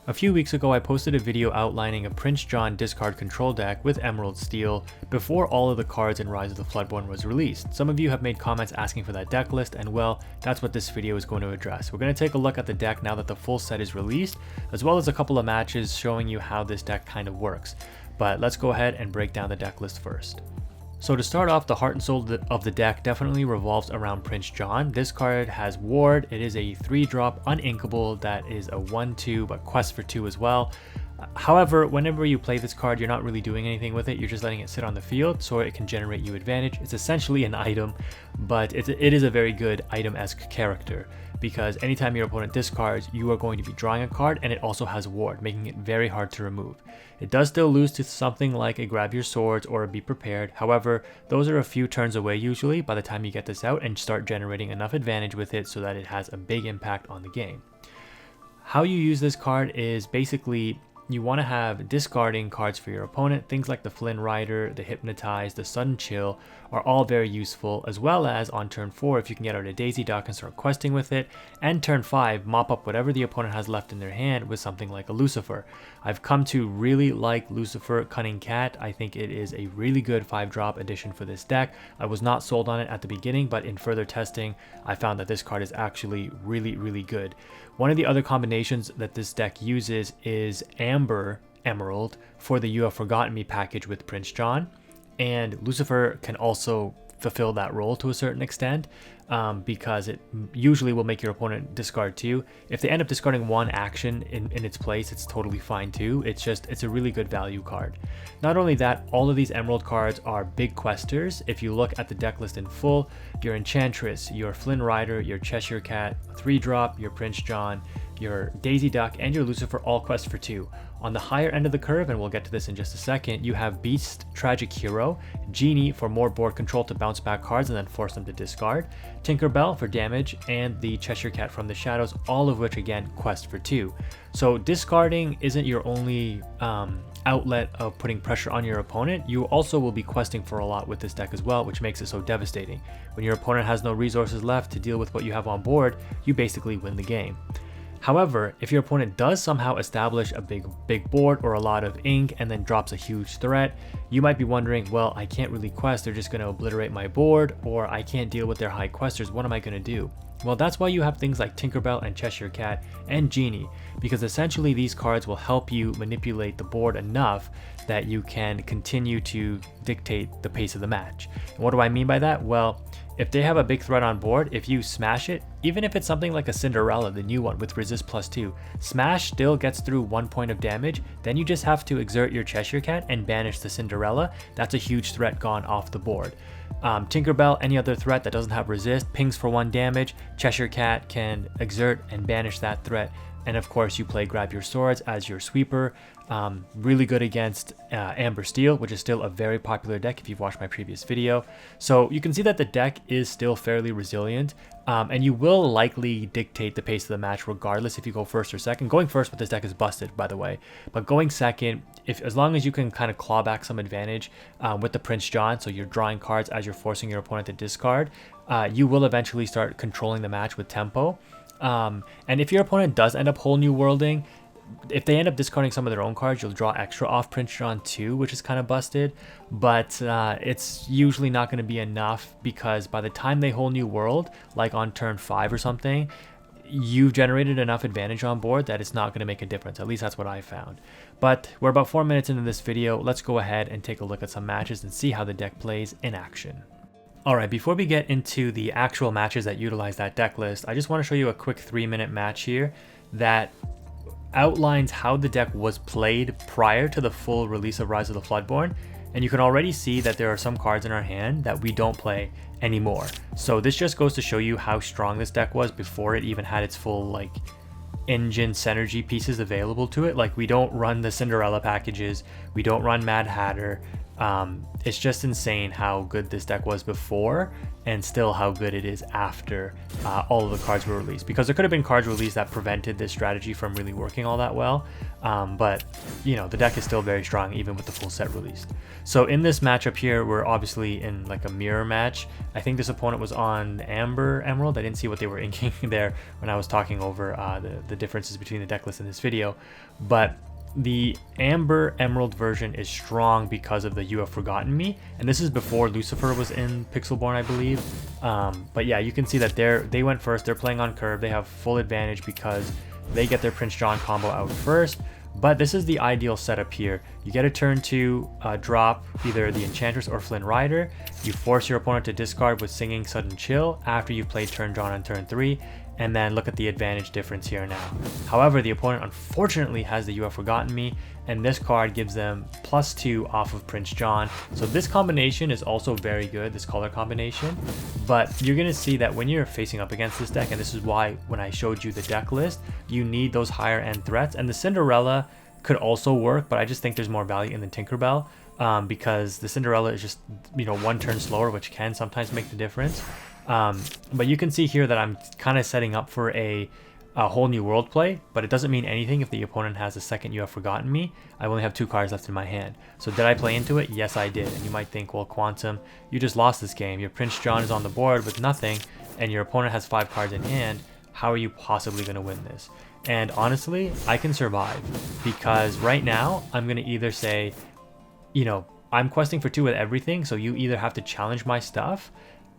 A few weeks ago I posted a video outlining a Prince John discard control deck with Emerald Steel before all of the cards in Rise of the Floodborn was released. Some of you have made comments asking for that deck list, and well, that's what this video is going to address. We're going to take a look at the deck now that the full set is released, as well as a couple of matches showing you how this deck kind of works. But let's go ahead and break down the deck list first. So to start off, the heart and soul of the deck definitely revolves around Prince John. This card has Ward. It is a 3-drop uninkable that is a 1/2 but quest for 2 as well. However, whenever you play this card, you're not really doing anything with it. You're just letting it sit on the field so it can generate you advantage. It's essentially an item, but it is a very good item-esque character, because anytime your opponent discards, you are going to be drawing a card, and it also has Ward, making it very hard to remove. It does still lose to something like a Grab Your Swords or a Be Prepared. However, those are a few turns away usually by the time you get this out and start generating enough advantage with it so that it has a big impact on the game. How you use this card is basically you want to have discarding cards for your opponent. Things like the Flynn Rider, the Hypnotize, the Sudden Chill are all very useful, as well as on turn 4 if you can get out a Daisy Duck and start questing with it, and turn 5 mop up whatever the opponent has left in their hand with something like a Lucifer. I've come to really like Lucifer Cunning Cat. I think it is a really good 5-drop addition for this deck. I was not sold on it at the beginning, but in further testing I found that this card is actually really good. One of the other combinations that this deck uses is Amber Emerald for the You Have Forgotten Me package with Prince John, and Lucifer can also fulfill that role to a certain extent, because it usually will make your opponent discard 2. If they end up discarding 1 action in its place, it's totally fine too. It's a really good value card. Not only that, all of these Emerald cards are big questers. If you look at the deck list in full, your Enchantress, your Flynn Rider, your Cheshire Cat, 3-drop, your Prince John, your Daisy Duck, and your Lucifer all quest for 2. On the higher end of the curve, and we'll get to this in just a second, you have Beast, Tragic Hero, Genie for more board control to bounce back cards and then force them to discard, Tinkerbell for damage, and the Cheshire Cat from the Shadows, all of which again quest for 2. So discarding isn't your only outlet of putting pressure on your opponent. You also will be questing for a lot with this deck as well, which makes it so devastating. When your opponent has no resources left to deal with what you have on board, you basically win the game. However, if your opponent does somehow establish a big board or a lot of ink and then drops a huge threat, you might be wondering, well, I can't really quest, they're just going to obliterate my board, or I can't deal with their high questers, what am I going to do? Well, that's why you have things like Tinkerbell and Cheshire Cat and Genie, because essentially these cards will help you manipulate the board enough that you can continue to dictate the pace of the match. And what do I mean by that? Well, if they have a big threat on board, if you smash it, even if it's something like a Cinderella, the new one with resist +2, smash still gets through 1 point of damage, then you just have to exert your Cheshire Cat and banish the Cinderella. That's a huge threat gone off the board. Tinkerbell, any other threat that doesn't have resist, pings for 1 damage, Cheshire Cat can exert and banish that threat. And of course you play Grab Your Swords as your sweeper. Really good against Amber Steel, which is still a very popular deck if you've watched my previous video. So you can see that the deck is still fairly resilient, and you will likely dictate the pace of the match regardless if you go first or second. Going first with this deck is busted, by the way, but going second, as long as you can kind of claw back some advantage with the Prince John, so you're drawing cards as you're forcing your opponent to discard, you will eventually start controlling the match with tempo. And if your opponent does end up whole new worlding, if they end up discarding some of their own cards, you'll draw extra off Prince John too, which is kind of busted, but it's usually not going to be enough, because by the time they whole new world, like on turn 5 or something, you've generated enough advantage on board that it's not going to make a difference. At least that's what I found. But we're about 4 minutes into this video. Let's go ahead and take a look at some matches and see how the deck plays in action. Alright, before we get into the actual matches that utilize that deck list, I just want to show you a quick 3-minute match here that outlines how the deck was played prior to the full release of Rise of the Floodborn, and you can already see that there are some cards in our hand that we don't play anymore. So this just goes to show you how strong this deck was before it even had its full like engine synergy pieces available to it. Like, we don't run the Cinderella packages, we don't run Mad Hatter, It's just insane how good this deck was before and still how good it is after all of the cards were released, because there could have been cards released that prevented this strategy from really working all that well, but you know, the deck is still very strong even with the full set released. So in this matchup here, we're obviously in like a mirror match. I think this opponent was on Amber Emerald. I didn't see what they were inking there when I was talking over the differences between the deck list in this video, but the Amber Emerald version is strong because of the You Have Forgotten Me, and this is before Lucifer was in Pixelborn, I believe. But yeah, you can see that they went first. They're playing on curve. They have full advantage because they get their Prince John combo out first. But this is the ideal setup here. You get a turn to drop either the Enchantress or Flynn Rider. You force your opponent to discard with Singing Sudden Chill after you've played turn John on turn 3. And then look at the advantage difference here now. However, the opponent unfortunately has the You Have Forgotten Me, and this card gives them +2 off of Prince John. So this combination is also very good, this color combination. But you're going to see that when you're facing up against this deck, and this is why when I showed you the deck list, you need those higher end threats. And the Cinderella could also work, but I just think there's more value in the Tinkerbell, because the Cinderella is just, you know, one turn slower, which can sometimes make the difference. But you can see here that I'm kind of setting up for a whole new world play, but it doesn't mean anything if the opponent has a second You Have Forgotten Me. I only have 2 cards left in my hand. So did I play into it? Yes, I did. And you might think, well, Quantum, you just lost this game. Your Prince John is on the board with nothing, and your opponent has 5 cards in hand. How are you possibly going to win this? And honestly, I can survive, because right now I'm going to either say, you know, I'm questing for 2 with everything, so you either have to challenge my stuff,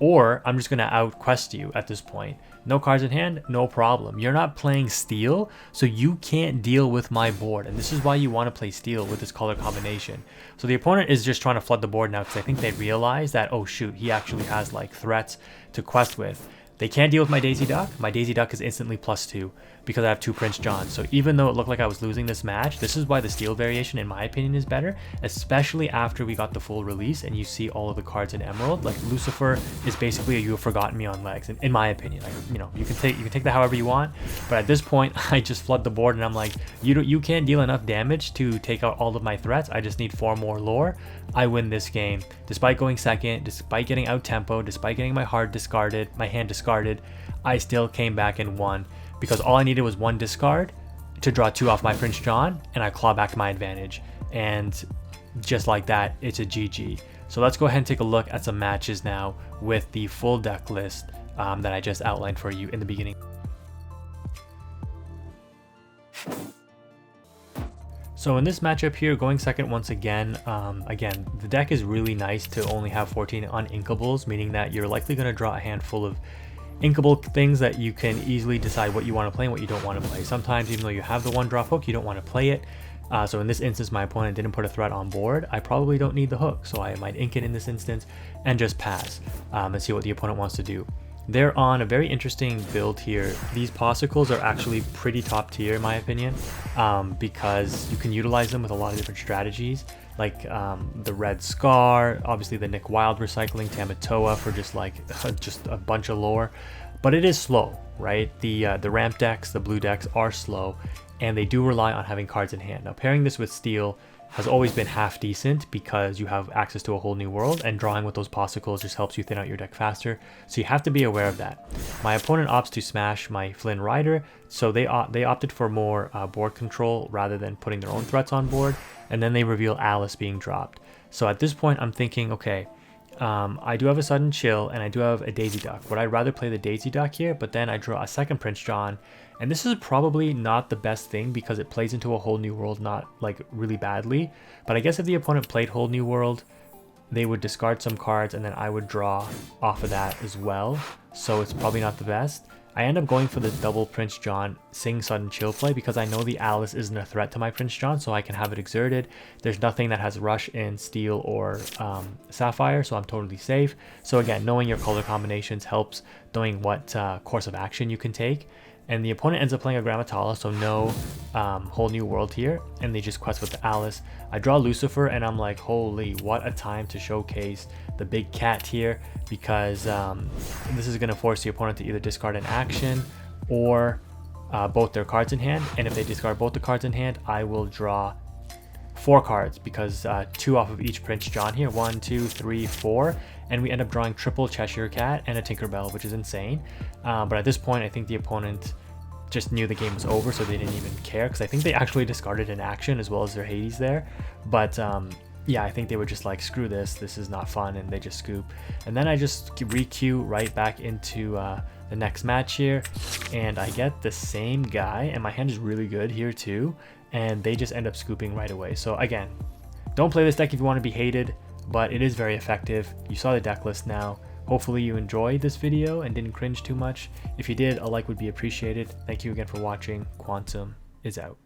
or I'm just going to out-quest you at this point. No cards in hand, no problem. You're not playing Steel, so you can't deal with my board. And this is why you want to play Steel with this color combination. So the opponent is just trying to flood the board now, because I think they realize that, oh shoot, he actually has like threats to quest with. They can't deal with my Daisy Duck. My Daisy Duck is instantly +2 because I have 2 Prince Johns. So even though it looked like I was losing this match, this is why the Steel variation, in my opinion, is better, especially after we got the full release and you see all of the cards in Emerald. Like Lucifer is basically a You Have Forgotten Me on legs, in my opinion. Like, you know, you can take that however you want, but at this point, I just flood the board and I'm like, you can't deal enough damage to take out all of my threats. I just need 4 more lore. I win this game despite going second, despite getting out tempo, despite getting my hand discarded. I still came back and won because all I needed was 1 discard to draw 2 off my Prince John, and I claw back my advantage. And just like that, it's a GG. So let's go ahead and take a look at some matches now with the full deck list that I just outlined for you in the beginning. So in this matchup here, going second once again, the deck is really nice to only have 14 uninkables, meaning that you're likely going to draw a handful of inkable things that you can easily decide what you want to play and what you don't want to play. Sometimes, even though you have the 1-drop hook, you don't want to play it. So in this instance, my opponent didn't put a threat on board. I probably don't need the hook, so I might ink it in this instance and just pass and see what the opponent wants to do. They're on a very interesting build here. These Popsicles are actually pretty top tier in my opinion, because you can utilize them with a lot of different strategies, like the Red Scar, obviously the Nick Wild recycling, Tamatoa for just a bunch of lore. But it is slow, right? The ramp decks, the blue decks are slow, and they do rely on having cards in hand. Now pairing this with Steel has always been half decent because you have access to a whole new world, and drawing with those Popsicles just helps you thin out your deck faster. So you have to be aware of that. My opponent opts to smash my Flynn Rider, so they opted for more board control rather than putting their own threats on board, and then they reveal Alice being dropped. So at this point I'm thinking, okay, I do have a Sudden Chill and I do have a Daisy Duck. Would I rather play the Daisy Duck here, but then I draw a second Prince John? And this is probably not the best thing because it plays into a whole new world, not like really badly. But I guess if the opponent played whole new world, they would discard some cards and then I would draw off of that as well. So it's probably not the best. I end up going for the double Prince John Sing Sudden Chill play because I know the Alice isn't a threat to my Prince John, so I can have it exerted. There's nothing that has Rush in Steel or Sapphire, so I'm totally safe. So again, knowing your color combinations helps knowing what course of action you can take. And the opponent ends up playing a Grammatala, so no whole new world here, and they just quest with the Alice. I draw Lucifer, and I'm like, holy, what a time to showcase the big cat here, because this is going to force the opponent to either discard an action or both their cards in hand, and if they discard both the cards in hand, I will draw 4 cards because 2 off of each Prince John here, 1, 2, 3, 4, and we end up drawing triple Cheshire Cat and a Tinkerbell, which is insane. But at this point, I think the opponent just knew the game was over, so they didn't even care, because I think they actually discarded an action as well as their Hades there. But yeah, I think they were just like, screw this is not fun, and they just scoop. And then I just re-queue right back into the next match here, and I get the same guy, and my hand is really good here too, and they just end up scooping right away. So again, don't play this deck if you want to be hated, but it is very effective. You saw the deck list now. Hopefully you enjoyed this video and didn't cringe too much. If you did, a like would be appreciated. Thank you again for watching. Quantum is out.